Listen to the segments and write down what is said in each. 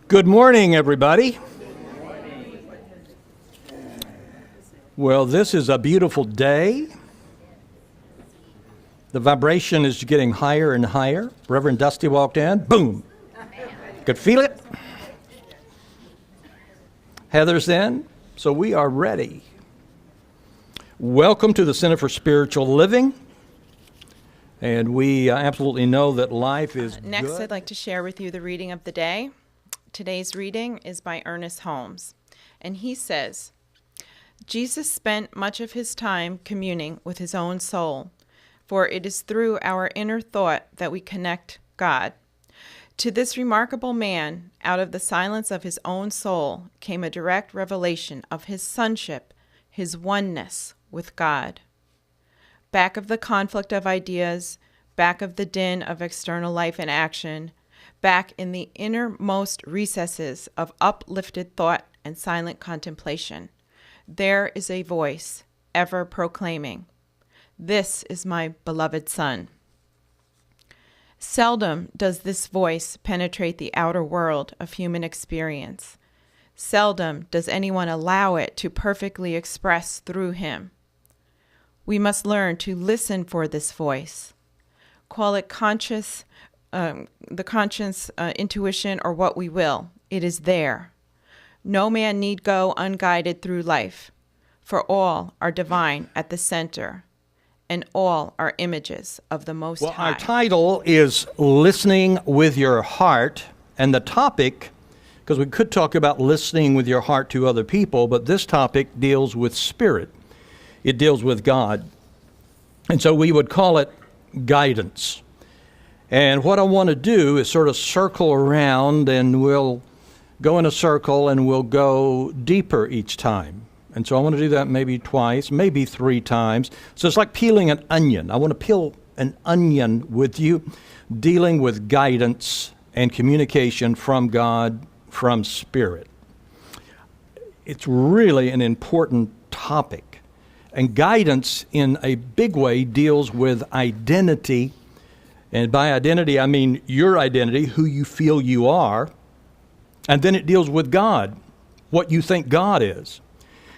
Good morning, everybody. Well, this is a beautiful day. The vibration is getting higher and higher. Reverend Dusty walked in, boom. Could feel it. Heather's in, so we are ready. Welcome to the Center for Spiritual Living. And we absolutely know that life is Next, good. I'd like to share with you the reading of the day. Today's reading is by Ernest Holmes, and he says, Jesus spent much of his time communing with his own soul, for it is through our inner thought that we connect God. To this remarkable man, out of the silence of his own soul, came a direct revelation of his sonship, his oneness with God. Back of the conflict of ideas, back of the din of external life and action, back in the innermost recesses of uplifted thought and silent contemplation, there is a voice ever proclaiming, "This is my beloved Son." Seldom does this voice penetrate the outer world of human experience. Seldom does anyone allow it to perfectly express through him. We must learn to listen for this voice. Call it the conscience, intuition, or what we will. It is there. No man need go unguided through life, for all are divine at the center, and all are images of the Most High. Our title is Listening with Your Heart, and the topic, because we could talk about listening with your heart to other people, but this topic deals with spirit. It deals with God. And so we would call it guidance. And what I want to do is sort of circle around, and we'll go in a circle and we'll go deeper each time. And so I want to do that maybe twice, maybe 3 times. So it's like peeling an onion. I want to peel an onion with you, dealing with guidance and communication from God, from Spirit. It's really an important topic. And guidance, in a big way, deals with identity. And by identity, I mean your identity, who you feel you are. And then it deals with God, what you think God is.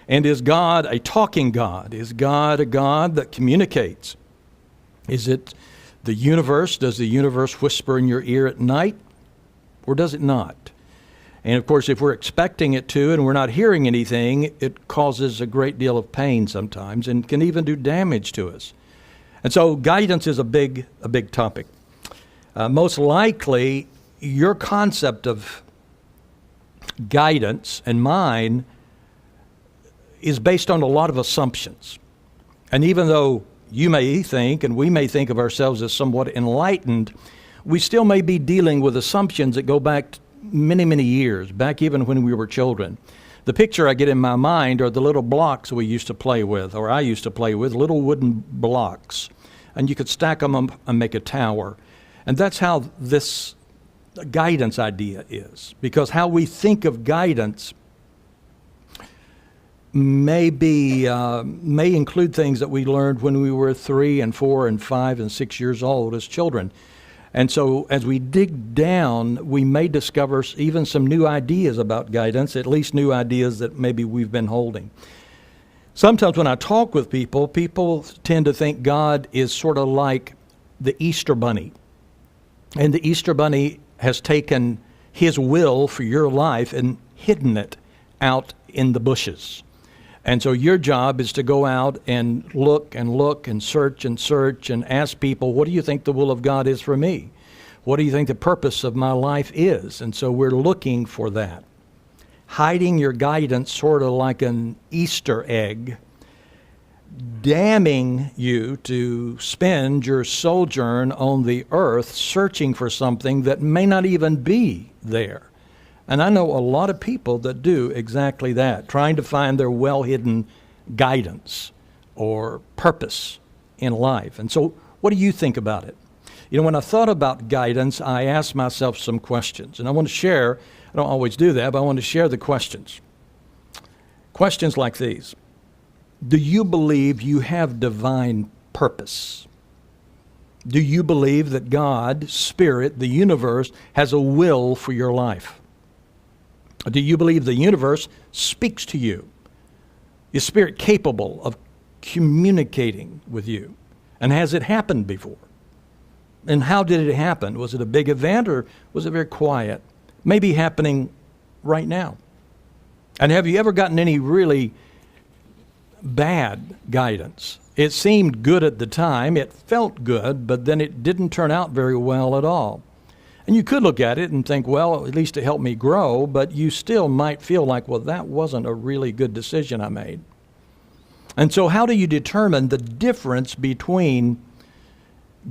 And is God a talking God? Is God a God that communicates? Is it the universe? Does the universe whisper in your ear at night? Or does it not? And of course, if we're expecting it to and we're not hearing anything, it causes a great deal of pain sometimes and can even do damage to us. And so guidance is a big topic. Most likely, your concept of guidance and mine is based on a lot of assumptions. And even though you may think, and we may think of ourselves as somewhat enlightened, we still may be dealing with assumptions that go back many, many years, back even when we were children. The picture I get in my mind are the little blocks we used to play with, or I used to play with, little wooden blocks. And you could stack them up and make a tower. And that's how this guidance idea is. Because how we think of guidance may include things that we learned when we were 3 and 4 and 5 and 6 years old as children. And so as we dig down, we may discover even some new ideas about guidance, at least new ideas that maybe we've been holding. Sometimes when I talk with people, people tend to think God is sort of like the Easter Bunny. And the Easter Bunny has taken his will for your life and hidden it out in the bushes. And so your job is to go out and look and search and ask people, what do you think the will of God is for me? What do you think the purpose of my life is? And so we're looking for that. Hiding your guidance sort of like an Easter egg, damning you to spend your sojourn on the earth searching for something that may not even be there. And I know a lot of people that do exactly that, trying to find their well-hidden guidance or purpose in life. And so what do you think about it? You know, when I thought about guidance, I asked myself some questions. And I want to share, I don't always do that, but I want to share the questions. Questions like these. Do you believe you have divine purpose? Do you believe that God, Spirit, the universe, has a will for your life? Do you believe the universe speaks to you? Is spirit capable of communicating with you? And has it happened before? And how did it happen? Was it a big event or was it very quiet? Maybe happening right now. And have you ever gotten any really bad guidance? It seemed good at the time, it felt good, but then it didn't turn out very well at all. And you could look at it and think, well, at least it helped me grow, but you still might feel like, well, that wasn't a really good decision I made. And so how do you determine the difference between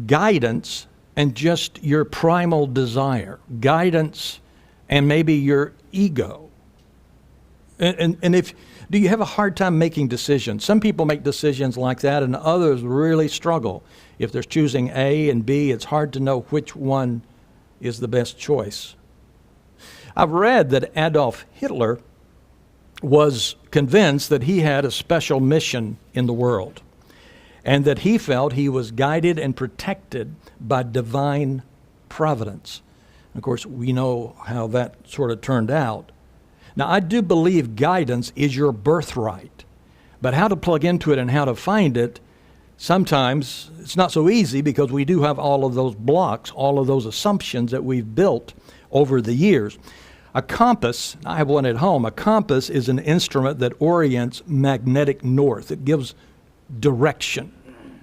guidance and just your primal desire? Guidance and maybe your ego. And if do you have a hard time making decisions? Some people make decisions like that and others really struggle. If they're choosing A and B, it's hard to know which one is the best choice. I've read that Adolf Hitler was convinced that he had a special mission in the world and that he felt he was guided and protected by divine providence. Of course, we know how that sort of turned out. Now, I do believe guidance is your birthright, but how to plug into it and how to find it, sometimes it's not so easy because we do have all of those blocks, all of those assumptions that we've built over the years. A compass, I have one at home, a compass is an instrument that orients magnetic north. It gives direction.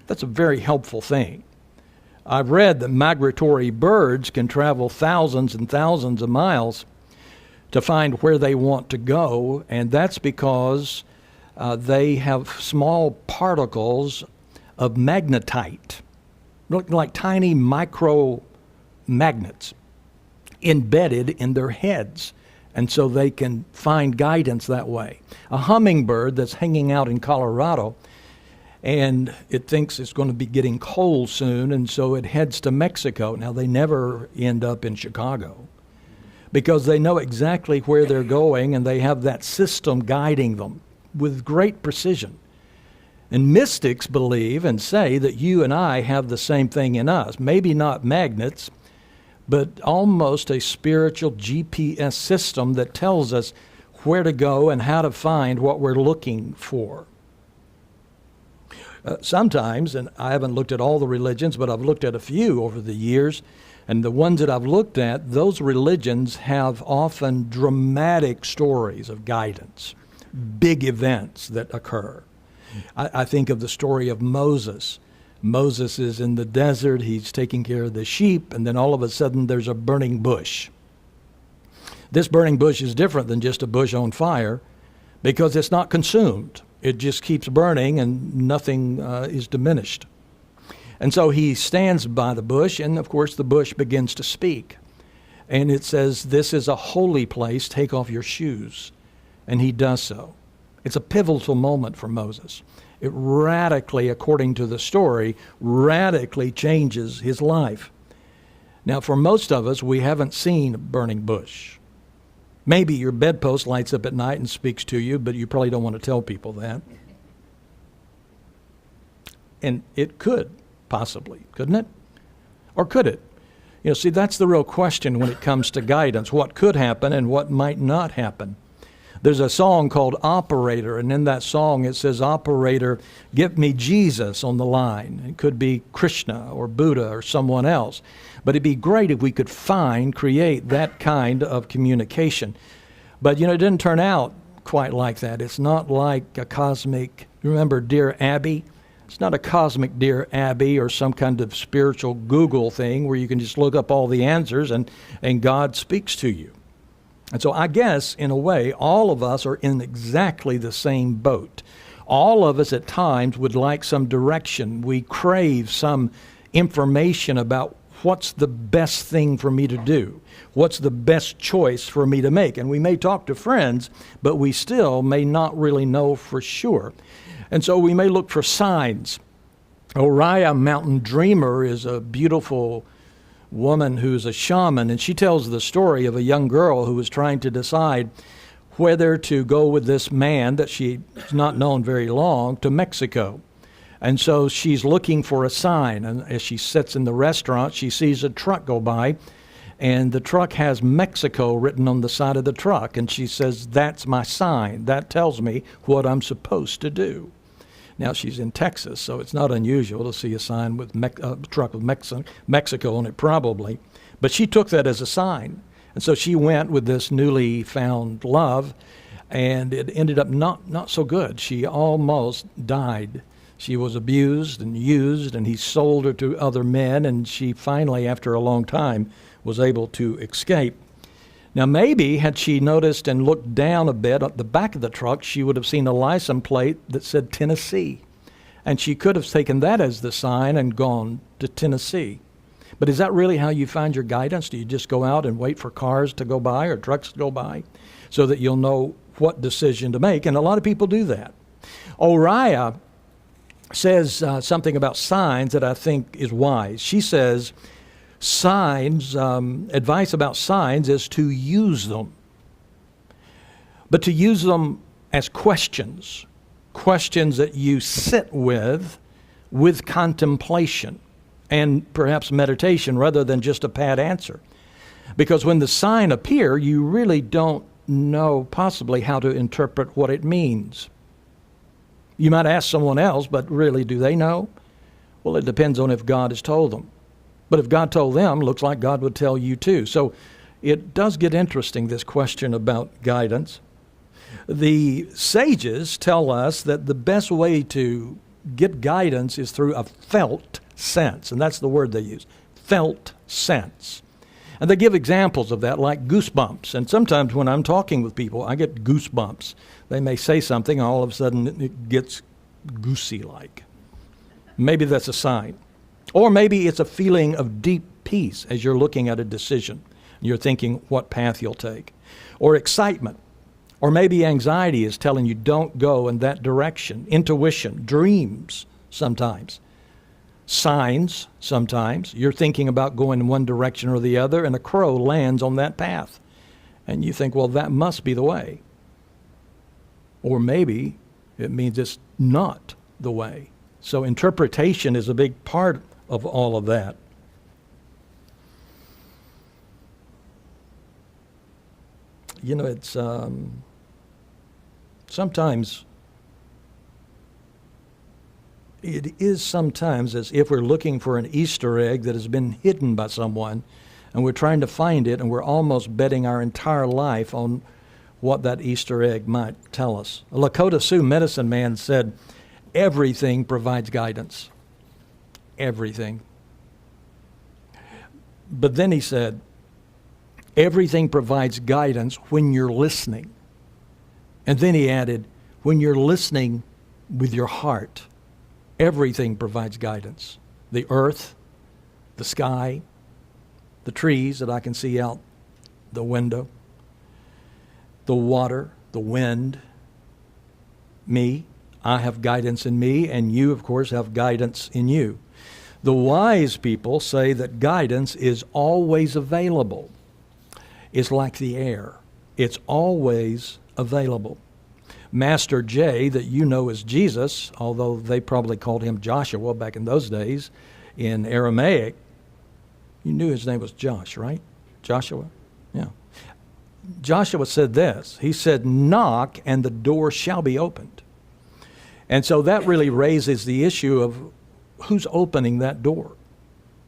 That's a very helpful thing. I've read that migratory birds can travel thousands and thousands of miles to find where they want to go, and that's because they have small particles of magnetite, looking like tiny micro magnets embedded in their heads, and so they can find guidance that way. A hummingbird that's hanging out in Colorado, and it thinks it's going to be getting cold soon, and so it heads to Mexico. Now, they never end up in Chicago because they know exactly where they're going, and they have that system guiding them with great precision. And mystics believe and say that you and I have the same thing in us. Maybe not magnets, but almost a spiritual GPS system that tells us where to go and how to find what we're looking for. Sometimes, and I haven't looked at all the religions, but I've looked at a few over the years, and the ones that I've looked at, those religions have often dramatic stories of guidance, big events that occur. I think of the story of Moses. Moses is in the desert, he's taking care of the sheep, and then all of a sudden there's a burning bush. This burning bush is different than just a bush on fire because it's not consumed. It just keeps burning and nothing is diminished. And so he stands by the bush, and of course the bush begins to speak. And it says, "This is a holy place, take off your shoes." And he does so. It's a pivotal moment for Moses. It radically, according to the story, radically changes his life. Now, for most of us, we haven't seen a burning bush. Maybe your bedpost lights up at night and speaks to you, but you probably don't want to tell people that. And it could, possibly, couldn't it? Or could it? You know, see, that's the real question when it comes to guidance. What could happen and what might not happen? There's a song called Operator, and in that song it says, "Operator, get me Jesus on the line." It could be Krishna or Buddha or someone else. But it'd be great if we could create that kind of communication. But, you know, it didn't turn out quite like that. It's not like a cosmic, remember Dear Abby? It's not a cosmic Dear Abby or some kind of spiritual Google thing where you can just look up all the answers and God speaks to you. And so I guess, in a way, all of us are in exactly the same boat. All of us at times would like some direction. We crave some information about what's the best thing for me to do, what's the best choice for me to make. And we may talk to friends, but we still may not really know for sure. And so we may look for signs. Oriah Mountain Dreamer is a beautiful woman who's a shaman, and she tells the story of a young girl who was trying to decide whether to go with this man that she's not known very long to Mexico. And so she's looking for a sign, and as she sits in the restaurant, she sees a truck go by, and the truck has Mexico written on the side of the truck, and she says, "That's my sign. That tells me what I'm supposed to do." Now, she's in Texas, so it's not unusual to see a sign with a truck with Mexico on it, probably. But she took that as a sign. And so she went with this newly found love, and it ended up not so good. She almost died. She was abused and used, and he sold her to other men, and she finally, after a long time, was able to escape. Now, maybe had she noticed and looked down a bit at the back of the truck, she would have seen a license plate that said Tennessee. And she could have taken that as the sign and gone to Tennessee. But is that really how you find your guidance? Do you just go out and wait for cars to go by or trucks to go by so that you'll know what decision to make? And a lot of people do that. Uriah says something about signs that I think is wise. She says, signs, advice about signs is to use them, but to use them as questions that you sit with contemplation and perhaps meditation rather than just a pat answer. Because when the sign appears, you really don't know possibly how to interpret what it means. You might ask someone else, but really, do they know? Well, it depends on if God has told them. But if God told them, looks like God would tell you too. So it does get interesting, this question about guidance. The sages tell us that the best way to get guidance is through a felt sense. And that's the word they use, felt sense. And they give examples of that, like goosebumps. And sometimes when I'm talking with people, I get goosebumps. They may say something, and all of a sudden it gets goosey-like. Maybe that's a sign. Or maybe it's a feeling of deep peace as you're looking at a decision. You're thinking what path you'll take. Or excitement. Or maybe anxiety is telling you don't go in that direction. Intuition, dreams sometimes. Signs sometimes. You're thinking about going in one direction or the other, and a crow lands on that path. And you think, well, that must be the way. Or maybe it means it's not the way. So interpretation is a big part of all of that. You know, it's sometimes it is sometimes as if we're looking for an Easter egg that has been hidden by someone, and we're trying to find it, and we're almost betting our entire life on what that Easter egg might tell us. A Lakota Sioux medicine man said, everything provides guidance. Everything. But then he said, everything provides guidance when you're listening. And then he added, when you're listening with your heart, everything provides guidance. The earth, the sky, the trees that I can see out the window, the water, the wind, me. I have guidance in me, and you, of course, have guidance in you. The wise people say that guidance is always available. It's like the air. It's always available. Master J, that you know as Jesus, although they probably called him Joshua back in those days in Aramaic, you knew his name was Josh, right? Joshua? Yeah. Joshua said this. He said, knock and the door shall be opened. And so that really raises the issue of who's opening that door?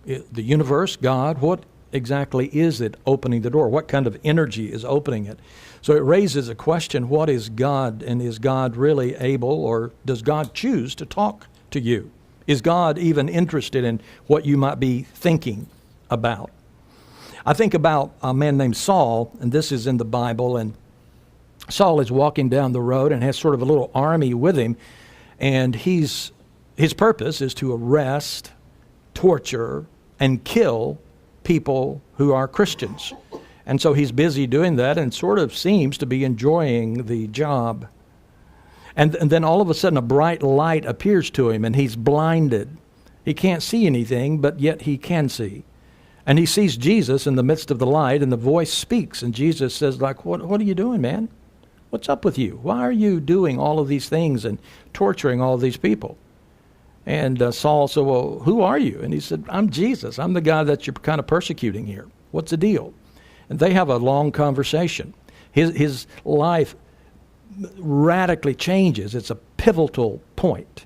The universe, God, what exactly is it opening the door? What kind of energy is opening it? So it raises a question, what is God, and is God really able, or does God choose to talk to you? Is God even interested in what you might be thinking about? I think about a man named Saul, and this is in the Bible, and Saul is walking down the road and has sort of a little army with him, and his purpose is to arrest, torture, and kill people who are Christians. And so he's busy doing that and sort of seems to be enjoying the job. And then all of a sudden a bright light appears to him and he's blinded. He can't see anything, but yet he can see. And he sees Jesus in the midst of the light, and the voice speaks, and Jesus says, like, what are you doing, man? What's up with you? Why are you doing all of these things and torturing all of these people? And Saul said, well, who are you? And he said, I'm Jesus. I'm the guy that you're kind of persecuting here. What's the deal? And they have a long conversation. His life radically changes. It's a pivotal point.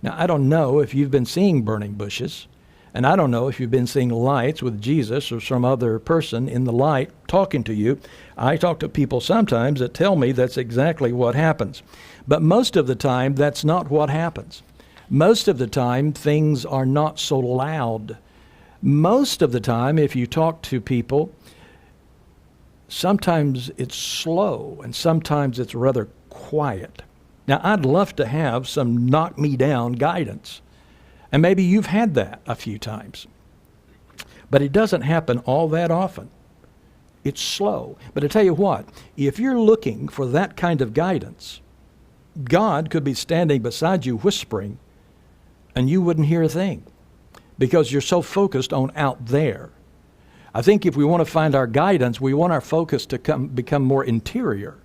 Now, I don't know if you've been seeing burning bushes, and I don't know if you've been seeing lights with Jesus or some other person in the light talking to you. I talk to people sometimes that tell me that's exactly what happens. But most of the time, that's not what happens. Most of the time, things are not so loud. Most of the time, if you talk to people, sometimes it's slow and sometimes it's rather quiet. Now, I'd love to have some knock-me-down guidance. And maybe you've had that a few times. But it doesn't happen all that often. It's slow. But I tell you what, if you're looking for that kind of guidance, God could be standing beside you whispering, and you wouldn't hear a thing because you're so focused on out there. I think if we want to find our guidance, we want our focus to become more interior,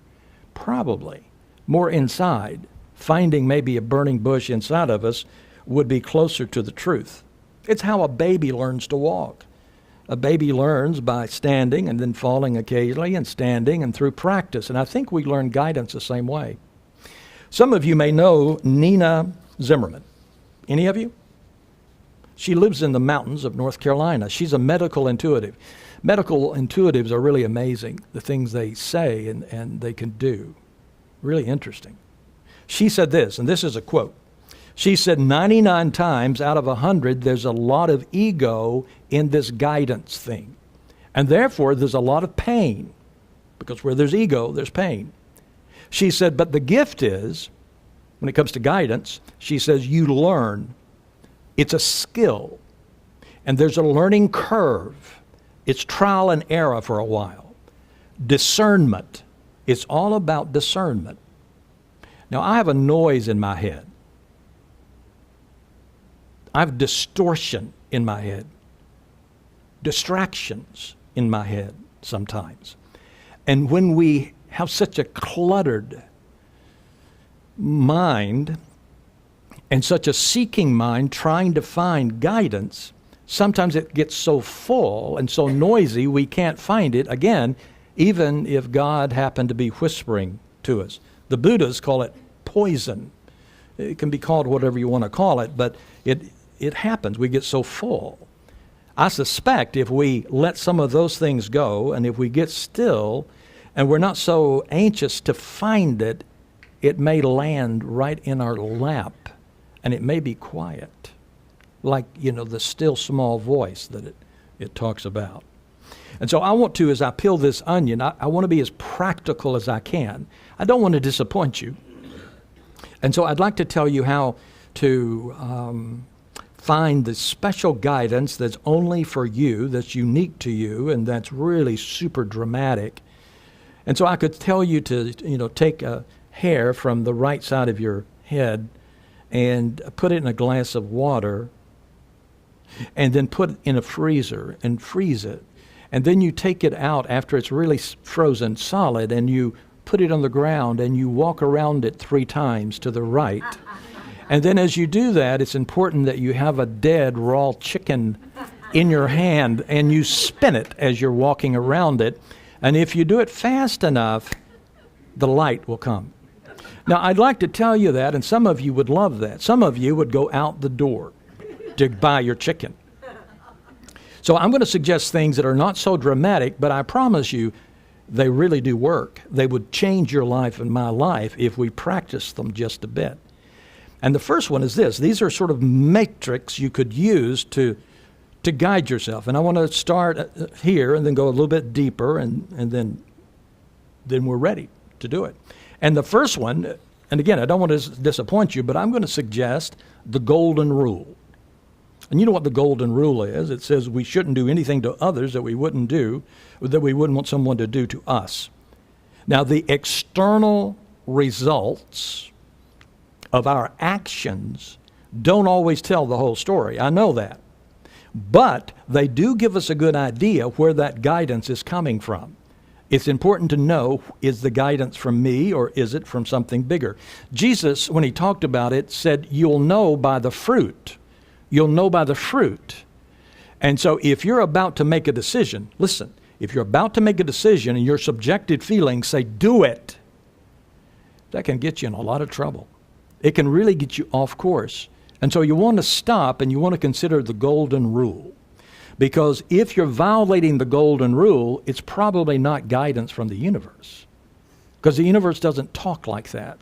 probably more inside. Finding maybe a burning bush inside of us would be closer to the truth. It's how a baby learns to walk. A baby learns by standing and then falling occasionally and standing and through practice. And I think we learn guidance the same way. Some of you may know Nina Zimmerman. Any of you? She lives in the mountains of North Carolina. She's a medical intuitive. Medical intuitives are really amazing, the things they say and they can do. Really interesting. She said this, and this is a quote. She said, 99 times out of 100, there's a lot of ego in this guidance thing. And therefore, there's a lot of pain. Because where there's ego, there's pain. She said, but the gift is, when it comes to guidance, she says, you learn. It's a skill. And there's a learning curve. It's trial and error for a while. Discernment. It's all about discernment. Now, I have a noise in my head. I have distortion in my head. Distractions in my head sometimes. And when we have such a cluttered mind and such a seeking mind trying to find guidance, sometimes it gets so full and so noisy we can't find it again, even if God happened to be whispering to us. The Buddhists call it poison. It can be called whatever you want to call it, but it happens. We get so full. I suspect if we let some of those things go and if we get still and we're not so anxious to find it, it may land right in our lap and it may be quiet, like, the still small voice that it talks about. And so I want to, as I peel this onion, I want to be as practical as I can. I don't want to disappoint you. And so I'd like to tell you how to find the special guidance that's only for you, that's unique to you, and that's really super dramatic. And so I could tell you to, take a hair from the right side of your head and put it in a glass of water and then put it in a freezer and freeze it. And then you take it out after it's really frozen solid and you put it on the ground and you walk around it 3 times to the right. And then as you do that, it's important that you have a dead raw chicken in your hand and you spin it as you're walking around it. And if you do it fast enough, the light will come. Now, I'd like to tell you that, and some of you would love that. Some of you would go out the door to buy your chicken. So I'm going to suggest things that are not so dramatic, but I promise you they really do work. They would change your life and my life if we practice them just a bit. And the first one is this. These are sort of matrix you could use to guide yourself. And I want to start here and then go a little bit deeper, and then we're ready to do it. And the first one, and again, I don't want to disappoint you, but I'm going to suggest the golden rule. And you know what the golden rule is. It says we shouldn't do anything to others that we wouldn't want someone to do to us. Now, the external results of our actions don't always tell the whole story. I know that. But they do give us a good idea where that guidance is coming from. It's important to know, is the guidance from me or is it from something bigger? Jesus, when he talked about it, said, you'll know by the fruit. You'll know by the fruit. And so if you're about to make a decision, listen, if you're about to make a decision and your subjective feelings say, do it, that can get you in a lot of trouble. It can really get you off course. And so you want to stop and you want to consider the golden rule. Because if you're violating the golden rule, it's probably not guidance from the universe. Because the universe doesn't talk like that.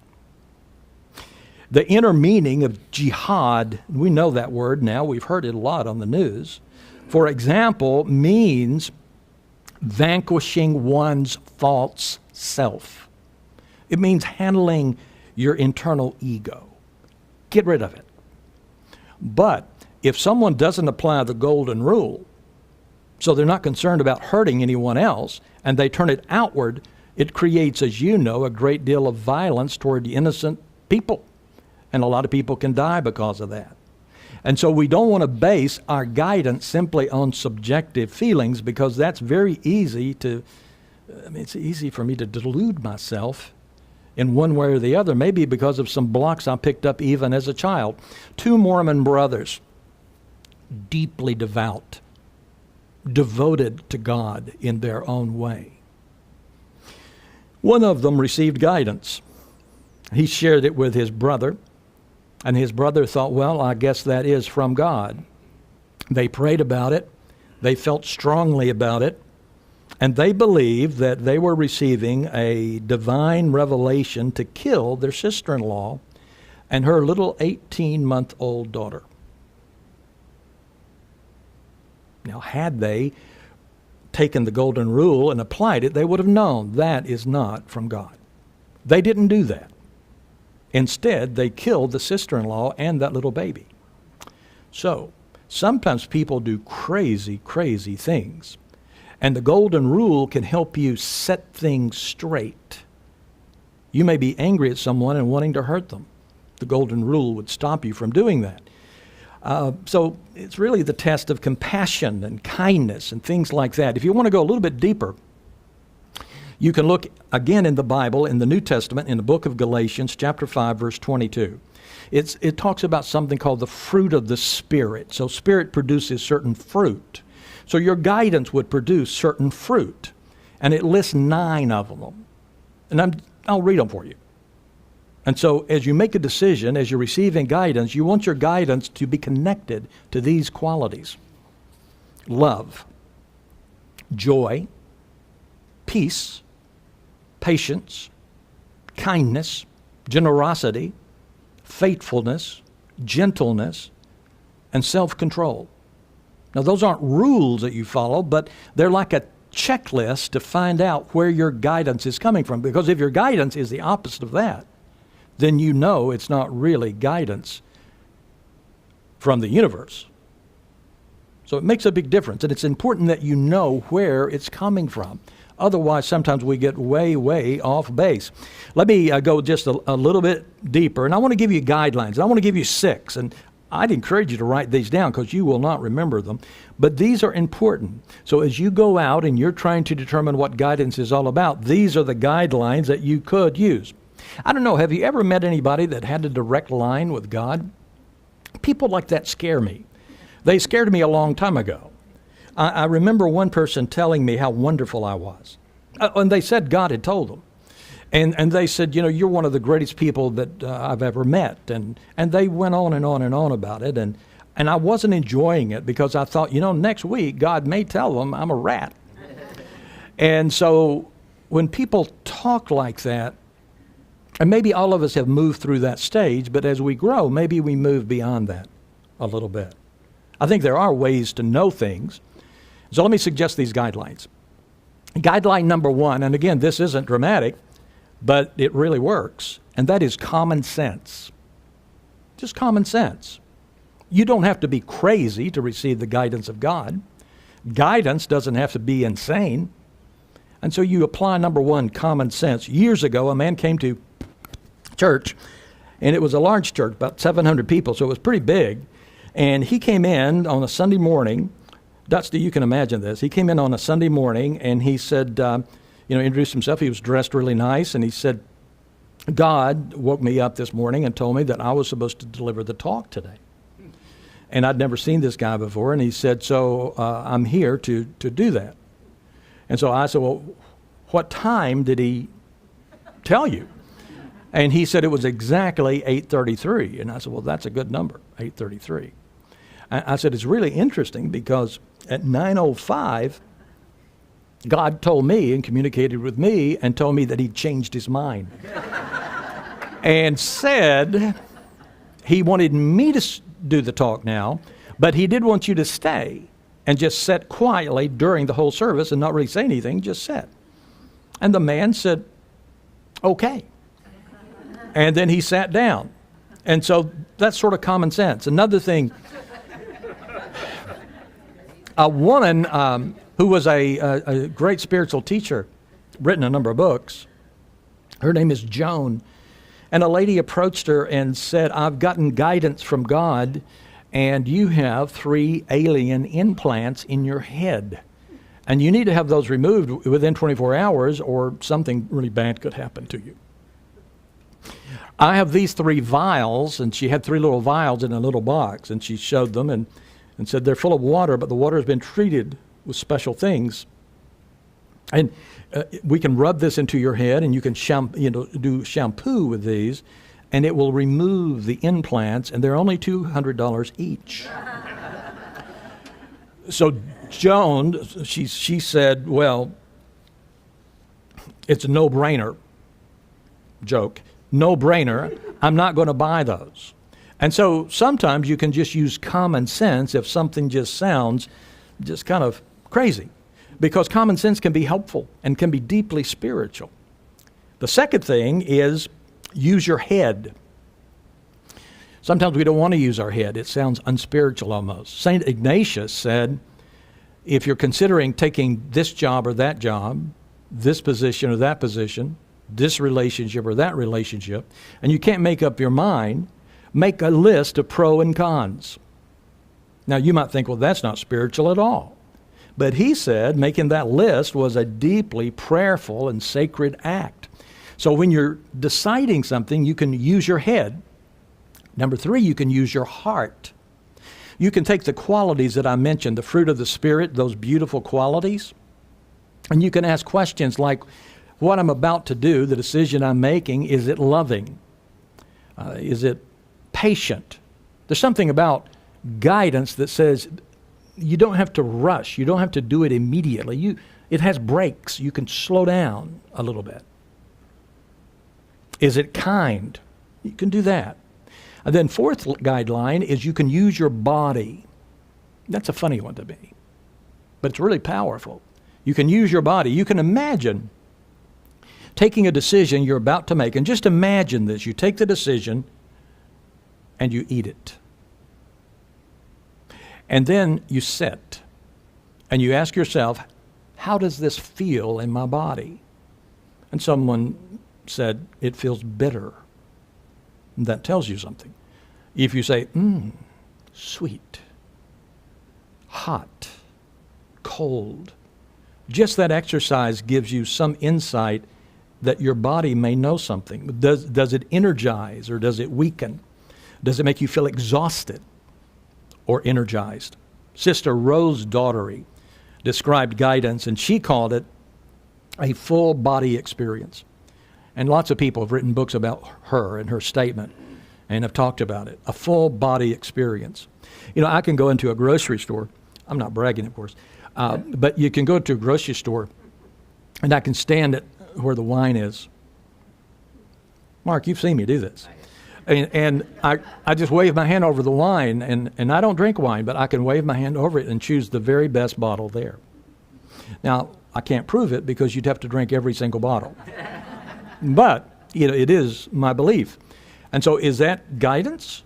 The inner meaning of jihad, we know that word now, we've heard it a lot on the news, for example, means vanquishing one's false self. It means handling your internal ego. Get rid of it. But if someone doesn't apply the golden rule, so they're not concerned about hurting anyone else, and they turn it outward, it creates, as you know, a great deal of violence toward the innocent people. And a lot of people can die because of that. And so we don't want to base our guidance simply on subjective feelings, because that's very easy to, it's easy for me to delude myself in one way or the other, maybe because of some blocks I picked up even as a child. 2 Mormon brothers, deeply devout, devoted to God in their own way. One of them received guidance. He shared it with his brother, and his brother thought, well, I guess that is from God. They prayed about it. They felt strongly about it. And they believed that they were receiving a divine revelation to kill their sister-in-law and her little 18-month-old daughter. Now, had they taken the golden rule and applied it, they would have known that is not from God. They didn't do that. Instead, they killed the sister-in-law and that little baby. So, sometimes people do crazy, crazy things. And the golden rule can help you set things straight. You may be angry at someone and wanting to hurt them. The golden rule would stop you from doing that. So it's really the test of compassion and kindness and things like that. If you want to go a little bit deeper, you can look again in the Bible, in the New Testament, in the book of Galatians, chapter 5, verse 22. It talks about something called the fruit of the Spirit. So Spirit produces certain fruit. So your guidance would produce certain fruit. And it lists 9 of them. And I'll read them for you. And so as you make a decision, as you're receiving guidance, you want your guidance to be connected to these qualities. Love, joy, peace, patience, kindness, generosity, faithfulness, gentleness, and self-control. Now, those aren't rules that you follow, but they're like a checklist to find out where your guidance is coming from. Because if your guidance is the opposite of that, then you know it's not really guidance from the universe. So it makes a big difference, and it's important that you know where it's coming from. Otherwise, sometimes we get way, way off base. Let me go just a little bit deeper, and I want to give you guidelines. And I want to give you 6, and I'd encourage you to write these down because you will not remember them. But these are important. So as you go out and you're trying to determine what guidance is all about, these are the guidelines that you could use. I don't know, have you ever met anybody that had a direct line with God? People like that scare me. They scared me a long time ago. I remember one person telling me how wonderful I was. And they said God had told them. And they said, you know, you're one of the greatest people that I've ever met. And they went on and on and on about it. And I wasn't enjoying it because I thought, you know, next week God may tell them I'm a rat. And so when people talk like that, and maybe all of us have moved through that stage, but as we grow, maybe we move beyond that a little bit. I think there are ways to know things. So let me suggest these guidelines. Guideline number 1, and again, this isn't dramatic, but it really works, and that is common sense. Just common sense. You don't have to be crazy to receive the guidance of God. Guidance doesn't have to be insane. And so you apply number 1, common sense. Years ago, a man came to church, and it was a large church, about 700 people, so it was pretty big. And he came in on a Sunday morning. Dusty, you can imagine this. He came in on a Sunday morning, and he said, introduced himself. He was dressed really nice, and he said, God woke me up this morning and told me that I was supposed to deliver the talk today. And I'd never seen this guy before. And he said, so I'm here to do that. And so I said, well, what time did he tell you? And he said it was exactly 8:33. And I said, well, that's a good number, 8:33. I said, it's really interesting because at 9:05, God told me and communicated with me and told me that he'd changed his mind. And said he wanted me to do the talk now, but he did want you to stay and just sit quietly during the whole service and not really say anything, just sit. And the man said, okay. And then he sat down. And so that's sort of common sense. Another thing, a woman who was a great spiritual teacher, written a number of books, her name is Joan, and a lady approached her and said, I've gotten guidance from God, and you have 3 alien implants in your head. And you need to have those removed within 24 hours or something really bad could happen to you. I have these 3 vials, and she had 3 little vials in a little box, and she showed them and said they're full of water, but the water has been treated with special things. And we can rub this into your head, and you can do shampoo with these, and it will remove the implants, and they're only $200 each. So Joan, she said, well, it's a no-brainer. Joke. No-brainer. I'm not going to buy those. And so sometimes you can just use common sense if something just sounds just kind of crazy, because common sense can be helpful and can be deeply spiritual. The second thing is use your head. Sometimes we don't want to use our head. It sounds unspiritual almost. St. Ignatius said, if you're considering taking this job or that job, this position or that position, this relationship or that relationship, and you can't make up your mind, make a list of pros and cons. Now you might think, well, that's not spiritual at all. But he said making that list was a deeply prayerful and sacred act. So when you're deciding something, you can use your head. Number 3, you can use your heart. You can take the qualities that I mentioned, the fruit of the Spirit, those beautiful qualities, and you can ask questions like, what I'm about to do, the decision I'm making, is it loving? Is it patient? There's something about guidance that says you don't have to rush. You don't have to do it immediately. It has breaks. You can slow down a little bit. Is it kind? You can do that. And then 4th guideline is you can use your body. That's a funny one to me, but it's really powerful. You can use your body. You can imagine taking a decision you're about to make, and just imagine this. You take the decision and you eat it. And then you sit and you ask yourself, how does this feel in my body? And someone said, it feels bitter. And that tells you something. If you say, sweet, hot, cold, just that exercise gives you some insight that your body may know something. Does it energize or does it weaken? Does it make you feel exhausted or energized? Sister Rose Daughtery described guidance, and she called it a full body experience. And lots of people have written books about her and her statement and have talked about it, a full body experience. You know, I can go into a grocery store. I'm not bragging, of course, but you can go to a grocery store and I can stand at where the wine is. Mark, you've seen me do this. And I just wave my hand over the wine, and I don't drink wine, but I can wave my hand over it and choose the very best bottle there. Now, I can't prove it because you'd have to drink every single bottle. But, you know, it is my belief. And so is that guidance?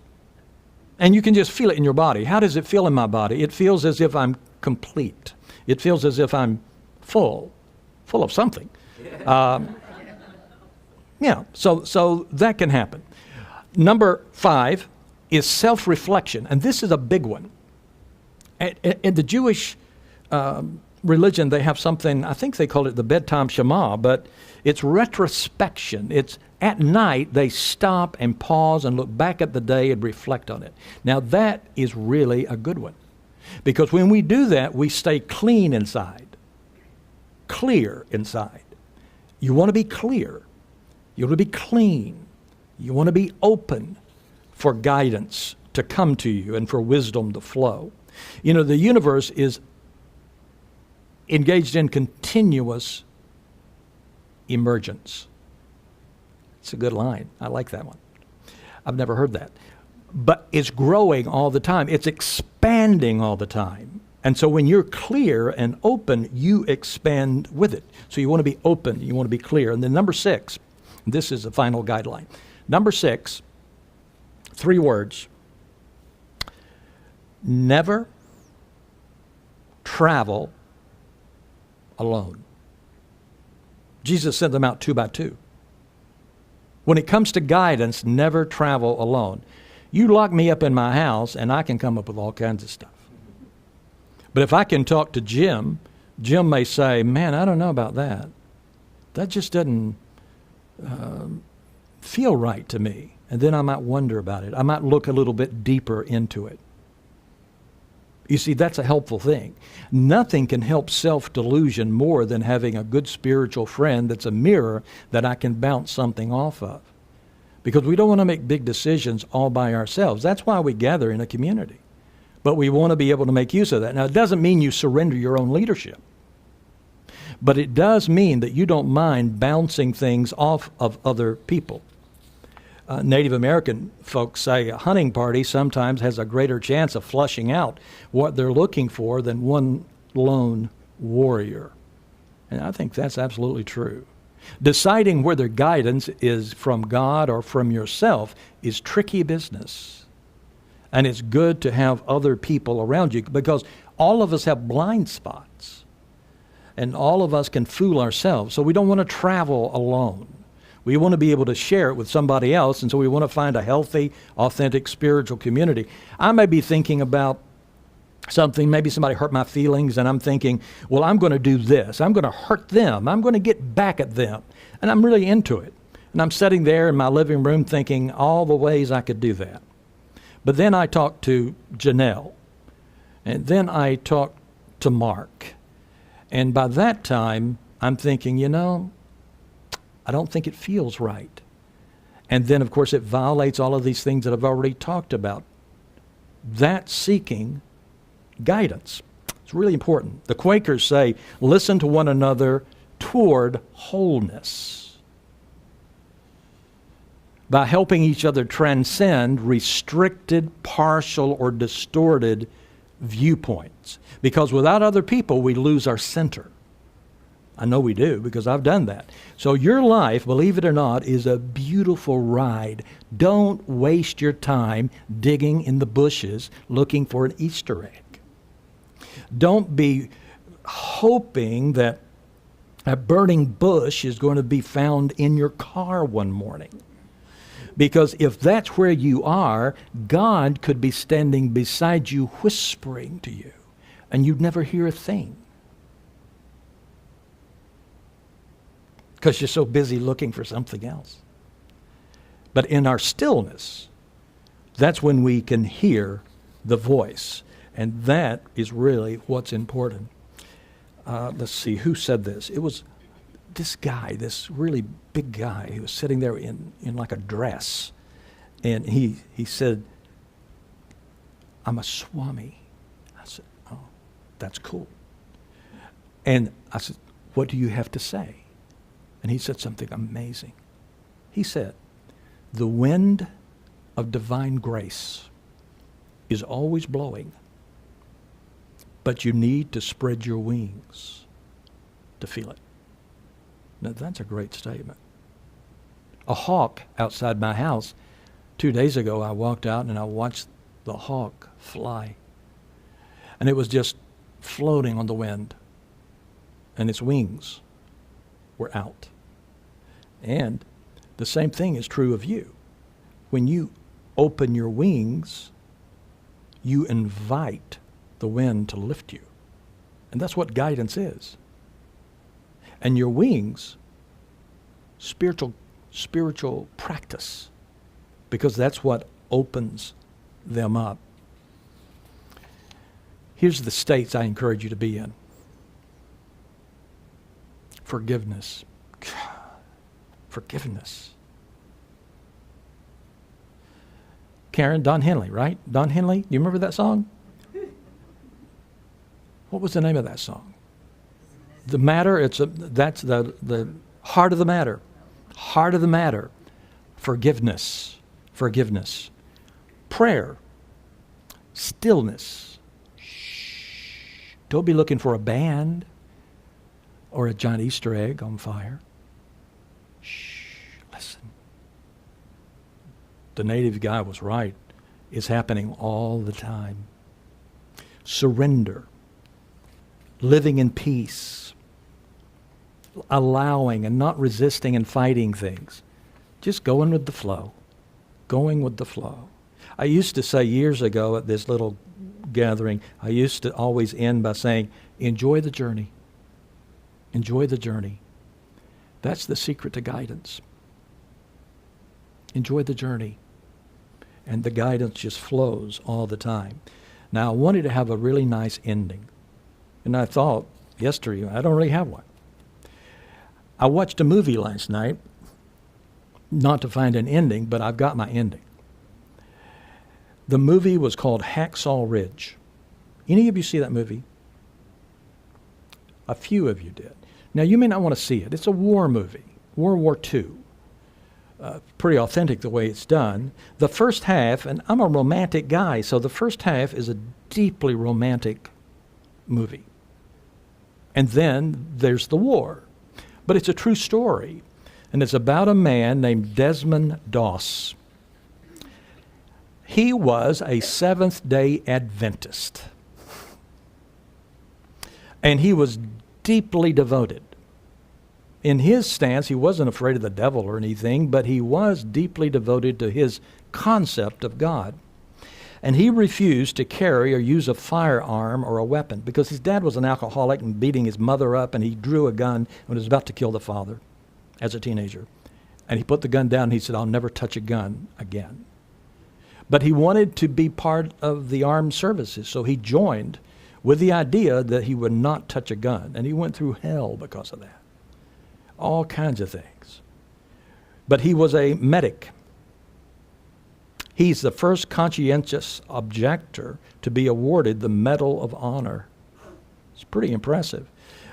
And you can just feel it in your body. How does it feel in my body? It feels as if I'm complete. It feels as if I'm full of something. So that can happen. Number 5 is self-reflection, and this is a big one. In the Jewish religion, they have something, I think they call it the bedtime Shema, but it's retrospection. It's at night they stop and pause and look back at the day and reflect on it. Now that is really a good one, because when we do that, we stay clean inside, clear inside. You want to be clear. You want to be clean. You want to be open for guidance to come to you and for wisdom to flow. You know, the universe is engaged in continuous emergence. It's a good line. I like that one. I've never heard that. But it's growing all the time. It's expanding all the time. And so when you're clear and open, you expand with it. So you want to be open. You want to be clear. And then number 6, this is the final guideline. Number 6, 3 words. Never travel alone. Jesus sent them out 2 by 2. When it comes to guidance, never travel alone. You lock me up in my house and I can come up with all kinds of stuff. But if I can talk to Jim, Jim may say, man, I don't know about that. That just doesn't feel right to me. And then I might wonder about it. I might look a little bit deeper into it. You see, that's a helpful thing. Nothing can help self-delusion more than having a good spiritual friend that's a mirror that I can bounce something off of. Because we don't want to make big decisions all by ourselves. That's why we gather in a community. But we want to be able to make use of that. Now, it doesn't mean you surrender your own leadership. But it does mean that you don't mind bouncing things off of other people. Native American folks say a hunting party sometimes has a greater chance of flushing out what they're looking for than one lone warrior. And I think that's absolutely true. Deciding whether guidance is from God or from yourself is tricky business. And it's good to have other people around you, because all of us have blind spots. And all of us can fool ourselves. So we don't want to travel alone. We want to be able to share it with somebody else, and so we want to find a healthy, authentic, spiritual community. I may be thinking about something, maybe somebody hurt my feelings, and I'm thinking, well, I'm going to do this. I'm going to hurt them. I'm going to get back at them. And I'm really into it. And I'm sitting there in my living room thinking all the ways I could do that. But then I talk to Janelle, and then I talk to Mark. And by that time, I'm thinking, you know, I don't think it feels right. And then, of course, it violates all of these things that I've already talked about. That's seeking guidance. It's really important. The Quakers say, listen to one another toward wholeness. By helping each other transcend restricted, partial, or distorted viewpoints. Because without other people, we lose our center. I know we do, because I've done that. So your life, believe it or not, is a beautiful ride. Don't waste your time digging in the bushes looking for an Easter egg. Don't be hoping that a burning bush is going to be found in your car one morning. Because if that's where you are, God could be standing beside you whispering to you, and you'd never hear a thing. Because you're so busy looking for something else. But in our stillness, that's when we can hear the voice. And that is really what's important. Let's see, who said this? It was this guy, this really big guy. He was sitting there in like a dress. And he said, I'm a Swami. I said, oh, that's cool. And I said, what do you have to say? And he said something amazing. He said, the wind of divine grace is always blowing, but you need to spread your wings to feel it. Now, that's a great statement. A hawk outside my house, 2 days ago, I walked out and I watched the hawk fly. And it was just floating on the wind, and its wings were out. And the same thing is true of you. When you open your wings, you invite the wind to lift you. And that's what guidance is. And your wings, spiritual practice, because that's what opens them up. Here's the states I encourage you to be in. Forgiveness. Forgiveness. Karen, Don Henley, right? Don Henley, you remember that song? What was the name of that song? The matter, that's the heart of the matter. Heart of the matter. Forgiveness. Forgiveness. Prayer. Stillness. Shh. Don't be looking for a band or a giant Easter egg on fire. Shh. Listen. The native guy was right. It's happening all the time. Surrender. Living in peace. Allowing and not resisting and fighting things. Just going with the flow. Going with the flow. I used to say years ago at this little gathering, I used to always end by saying, enjoy the journey. Enjoy the journey. That's the secret to guidance. Enjoy the journey. And the guidance just flows all the time. Now, I wanted to have a really nice ending. And I thought yesterday, I don't really have one. I watched a movie last night, not to find an ending, but I've got my ending. The movie was called Hacksaw Ridge. Any of you see that movie? A few of you did. Now, you may not want to see it. It's a war movie, World War II. Pretty authentic the way it's done. The first half, and I'm a romantic guy, so the first half is a deeply romantic movie. And then there's the war. But it's a true story. And it's about a man named Desmond Doss. He was a Seventh-day Adventist. And he was deeply devoted. In his stance, he wasn't afraid of the devil or anything, but he was deeply devoted to his concept of God. And he refused to carry or use a firearm or a weapon because his dad was an alcoholic and beating his mother up, and he drew a gun and was about to kill the father as a teenager. And he put the gun down and he said, I'll never touch a gun again. But he wanted to be part of the armed services, so he joined with the idea that he would not touch a gun. And he went through hell because of that. All kinds of things. But he was a medic. He's the first conscientious objector to be awarded the Medal of Honor. It's pretty impressive.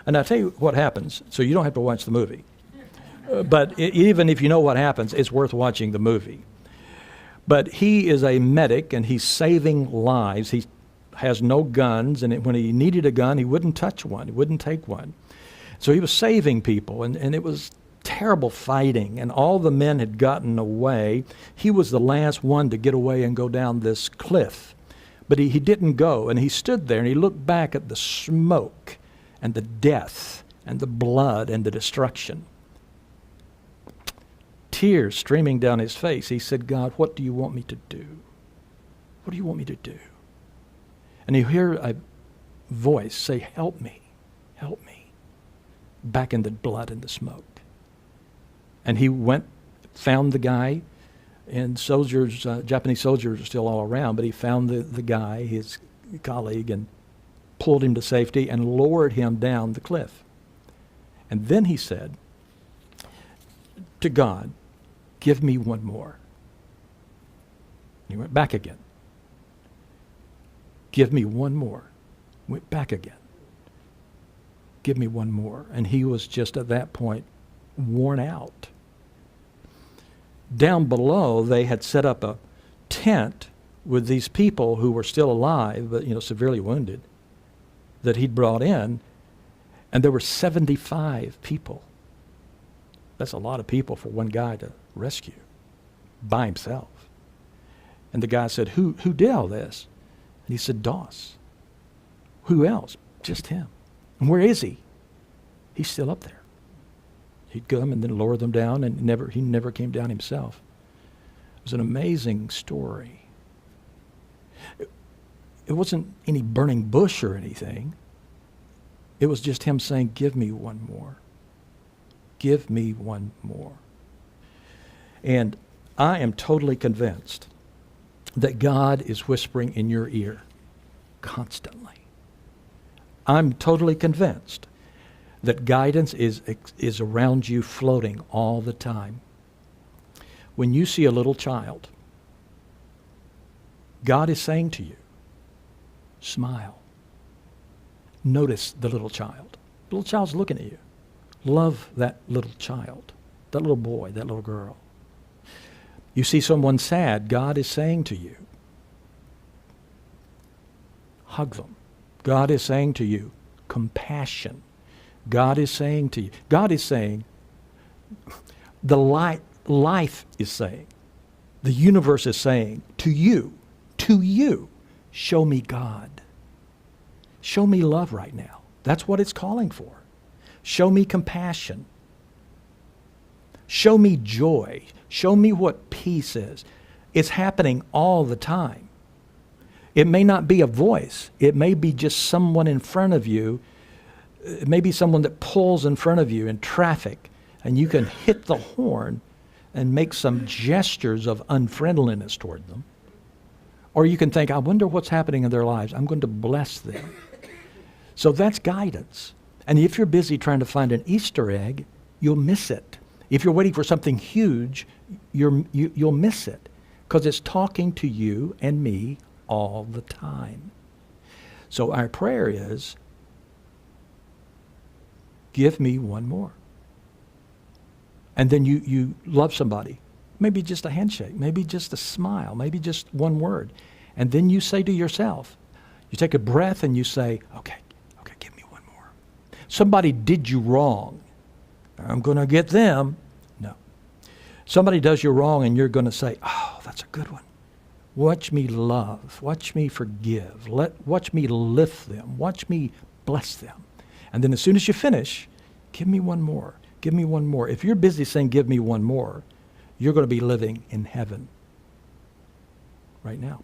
And I'll tell you what happens, so you don't have to watch the movie. But even if you know what happens, it's worth watching the movie. But he is a medic, and he's saving lives. He has no guns, and when he needed a gun, he wouldn't touch one. He wouldn't take one. So he was saving people, and it was terrible fighting, and all the men had gotten away. He was the last one to get away and go down this cliff. But he didn't go, and he stood there, and he looked back at the smoke and the death and the blood and the destruction. Tears streaming down his face. He said, God, what do you want me to do? What do you want me to do? And you hear a voice say, help me, help me. Back in the blood and the smoke. And he went, found the guy, and soldiers, Japanese soldiers are still all around, but he found the guy, his colleague, and pulled him to safety and lowered him down the cliff. And then he said to God, give me one more. And he went back again. Give me one more. Went back again. Give me one more. And he was just at that point worn out. Down below, they had set up a tent with these people who were still alive, but severely wounded, that he'd brought in, and there were 75 people. That's a lot of people for one guy to rescue by himself. And the guy said, who did all this? And he said, Doss. Who else? Just him. And where is he? He's still up there. He'd come and then lower them down, and he never came down himself. It was an amazing story. It wasn't any burning bush or anything. It was just him saying, give me one more. Give me one more. And I am totally convinced that God is whispering in your ear constantly. I'm totally convinced that guidance is around you, floating all the time. When you see a little child, God is saying to you, smile. Notice the little child. The little child's looking at you. Love that little child, that little boy, that little girl. You see someone sad, God is saying to you, hug them. God is saying to you, compassion. God is saying to you, God is saying, the life is saying, the universe is saying to you, show me God. Show me love right now. That's what it's calling for. Show me compassion. Show me joy. Show me what peace is. It's happening all the time. It may not be a voice. It may be just someone in front of you. It may be someone that pulls in front of you in traffic, and you can hit the horn and make some gestures of unfriendliness toward them. Or you can think, I wonder what's happening in their lives. I'm going to bless them. So that's guidance. And if you're busy trying to find an Easter egg, you'll miss it. If you're waiting for something huge, you'll miss it, because it's talking to you and me all the time. So our prayer is, give me one more. And then you love somebody. Maybe just a handshake, maybe just a smile, maybe just one word. And then you say to yourself, you take a breath and you say, okay, give me one more. Somebody did you wrong. I'm going to get them. No. Somebody does you wrong and you're going to say, oh, that's a good one. Watch me love. Watch me forgive. Watch me lift them. Watch me bless them. And then as soon as you finish, give me one more. Give me one more. If you're busy saying, give me one more, you're going to be living in heaven right now.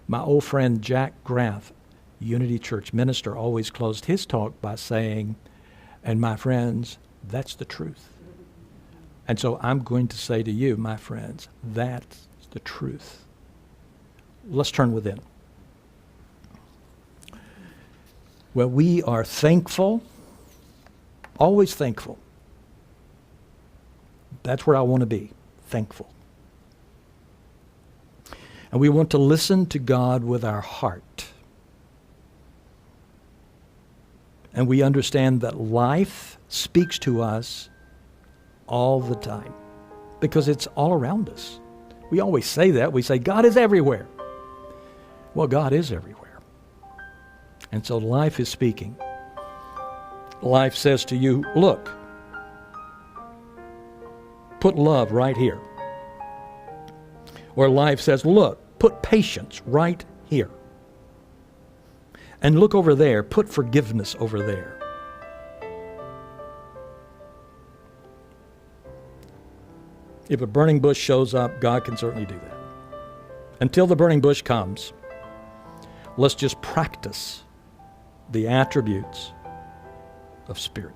My old friend Jack Graff, Unity Church minister, always closed his talk by saying, and my friends, that's the truth. And so I'm going to say to you, my friends, that's the truth. Let's turn within. Well, we are thankful, always thankful. That's where I want to be, thankful. And we want to listen to God with our heart. And we understand that life speaks to us all the time because it's all around us. We always say that. We say, God is everywhere. Well, God is everywhere. And so life is speaking. Life says to you, look, put love right here. Or life says, look, put patience right here. And look over there, put forgiveness over there. If a burning bush shows up, God can certainly do that. Until the burning bush comes, let's just practice the attributes of spirit.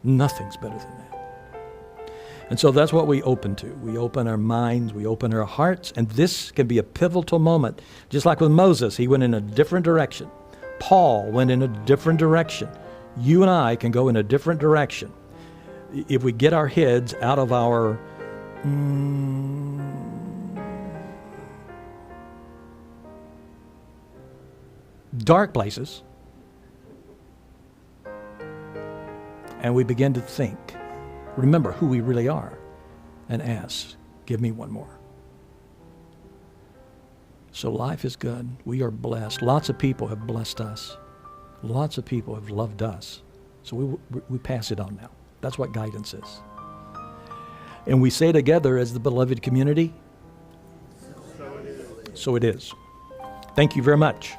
Nothing's better than that. And so that's what we open to. We open our minds, we open our hearts, and this can be a pivotal moment. Just like with Moses, he went in a different direction. Paul went in a different direction. You and I can go in a different direction if we get our heads out of our dark places and we begin to think, remember who we really are, and ask, give me one more. So life is good. We are blessed. Lots of people have blessed us. Lots of people have loved us. So we pass it on now. That's what guidance is. And we say together as the beloved community, so it is. Thank you very much.